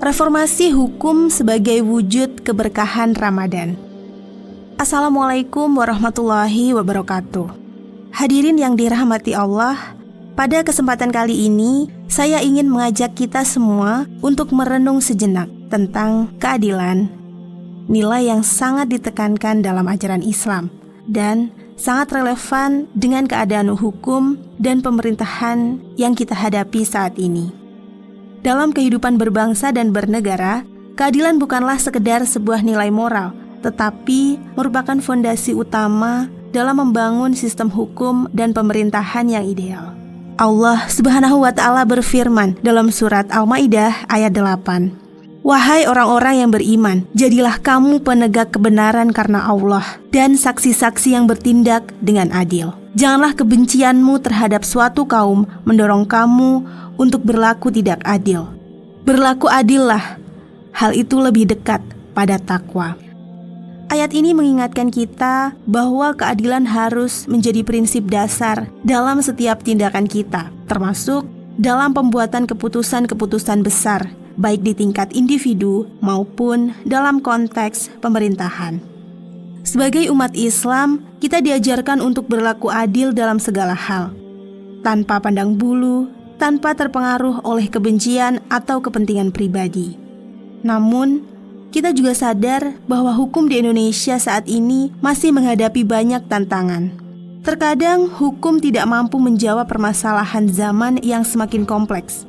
Reformasi hukum sebagai wujud keberkahan Ramadan. Assalamualaikum warahmatullahi wabarakatuh. Hadirin yang dirahmati Allah, pada kesempatan kali ini saya ingin mengajak kita semua untuk merenung sejenak tentang keadilan, nilai yang sangat ditekankan dalam ajaran Islam dan sangat relevan dengan keadaan hukum dan pemerintahan yang kita hadapi saat ini. Dalam kehidupan berbangsa dan bernegara, keadilan bukanlah sekedar sebuah nilai moral, tetapi merupakan fondasi utama dalam membangun sistem hukum dan pemerintahan yang ideal. Allah Subhanahu wa Ta'ala berfirman dalam surat Al-Maidah ayat 8, "Wahai orang-orang yang beriman, jadilah kamu penegak kebenaran karena Allah dan saksi-saksi yang bertindak dengan adil. Janganlah kebencianmu terhadap suatu kaum mendorong kamu untuk berlaku tidak adil. Berlaku adillah, hal itu lebih dekat pada takwa." Ayat ini mengingatkan kita bahwa keadilan harus menjadi prinsip dasar dalam setiap tindakan kita, termasuk dalam pembuatan keputusan-keputusan besar, baik di tingkat individu maupun dalam konteks pemerintahan. Sebagai umat Islam, kita diajarkan untuk berlaku adil dalam segala hal, tanpa pandang bulu, tanpa terpengaruh oleh kebencian atau kepentingan pribadi. Namun, kita juga sadar bahwa hukum di Indonesia saat ini masih menghadapi banyak tantangan. Terkadang hukum tidak mampu menjawab permasalahan zaman yang semakin kompleks.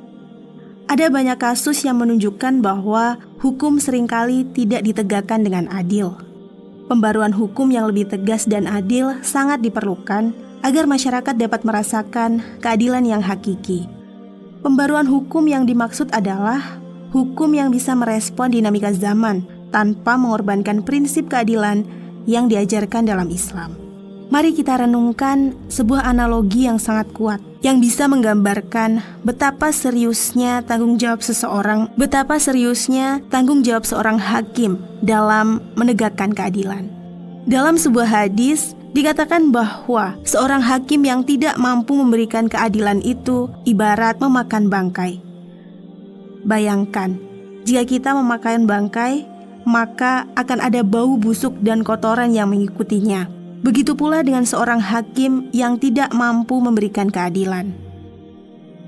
Ada banyak kasus yang menunjukkan bahwa hukum seringkali tidak ditegakkan dengan adil. Pembaruan hukum yang lebih tegas dan adil sangat diperlukan agar masyarakat dapat merasakan keadilan yang hakiki. Pembaruan hukum yang dimaksud adalah hukum yang bisa merespon dinamika zaman tanpa mengorbankan prinsip keadilan yang diajarkan dalam Islam. Mari kita renungkan sebuah analogi yang sangat kuat yang bisa menggambarkan betapa seriusnya tanggung jawab seorang hakim dalam menegakkan keadilan. Dalam sebuah hadis dikatakan bahwa seorang hakim yang tidak mampu memberikan keadilan itu ibarat memakan bangkai. Bayangkan, jika kita memakan bangkai, maka akan ada bau busuk dan kotoran yang mengikutinya. Begitu pula dengan seorang hakim yang tidak mampu memberikan keadilan.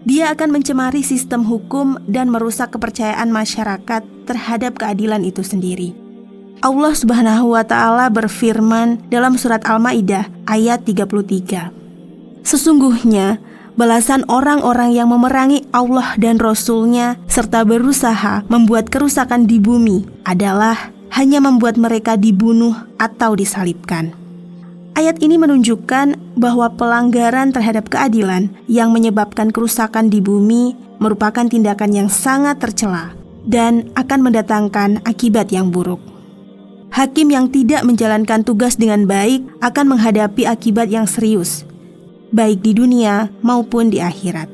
Dia akan mencemari sistem hukum dan merusak kepercayaan masyarakat terhadap keadilan itu sendiri. Allah Subhanahu wa Ta'ala berfirman dalam surat Al-Maidah ayat 33, "Sesungguhnya balasan orang-orang yang memerangi Allah dan Rasul-Nya serta berusaha membuat kerusakan di bumi adalah hanya membuat mereka dibunuh atau disalibkan." Ayat ini menunjukkan bahwa pelanggaran terhadap keadilan yang menyebabkan kerusakan di bumi merupakan tindakan yang sangat tercela dan akan mendatangkan akibat yang buruk. Hakim yang tidak menjalankan tugas dengan baik akan menghadapi akibat yang serius, baik di dunia maupun di akhirat.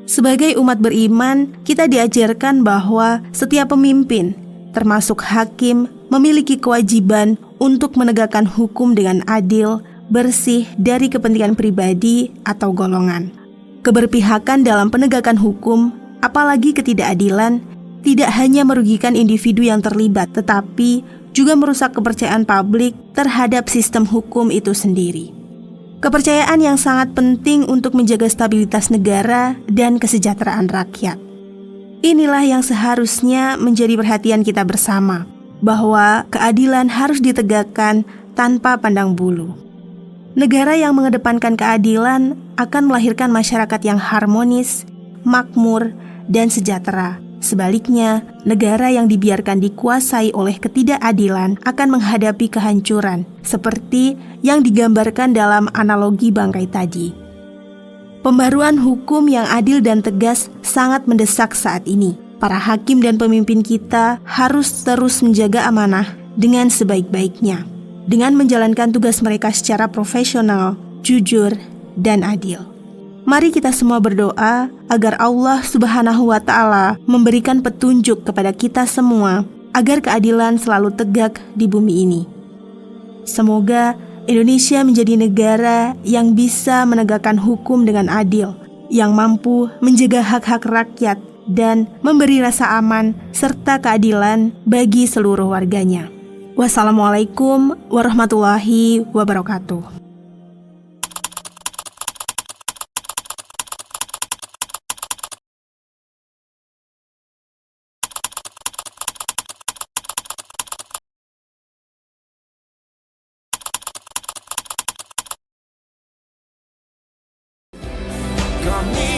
Sebagai umat beriman, kita diajarkan bahwa setiap pemimpin, termasuk hakim, memiliki kewajiban untuk menegakkan hukum dengan adil, bersih dari kepentingan pribadi atau golongan. Keberpihakan dalam penegakan hukum, apalagi ketidakadilan, tidak hanya merugikan individu yang terlibat, tetapi juga merusak kepercayaan publik terhadap sistem hukum itu sendiri. Kepercayaan yang sangat penting untuk menjaga stabilitas negara dan kesejahteraan rakyat. Inilah yang seharusnya menjadi perhatian kita bersama, bahwa keadilan harus ditegakkan tanpa pandang bulu. Negara yang mengedepankan keadilan akan melahirkan masyarakat yang harmonis, makmur, dan sejahtera. Sebaliknya, negara yang dibiarkan dikuasai oleh ketidakadilan akan menghadapi kehancuran, seperti yang digambarkan dalam analogi bangkai tadi. Pembaruan hukum yang adil dan tegas sangat mendesak saat ini. Para hakim dan pemimpin kita harus terus menjaga amanah dengan sebaik-baiknya, dengan menjalankan tugas mereka secara profesional, jujur, dan adil. Mari kita semua berdoa agar Allah Subhanahu wa Ta'ala memberikan petunjuk kepada kita semua agar keadilan selalu tegak di bumi ini. Semoga Indonesia menjadi negara yang bisa menegakkan hukum dengan adil, yang mampu menjaga hak-hak rakyat dan memberi rasa aman serta keadilan bagi seluruh warganya. Wassalamualaikum warahmatullahi wabarakatuh. Kami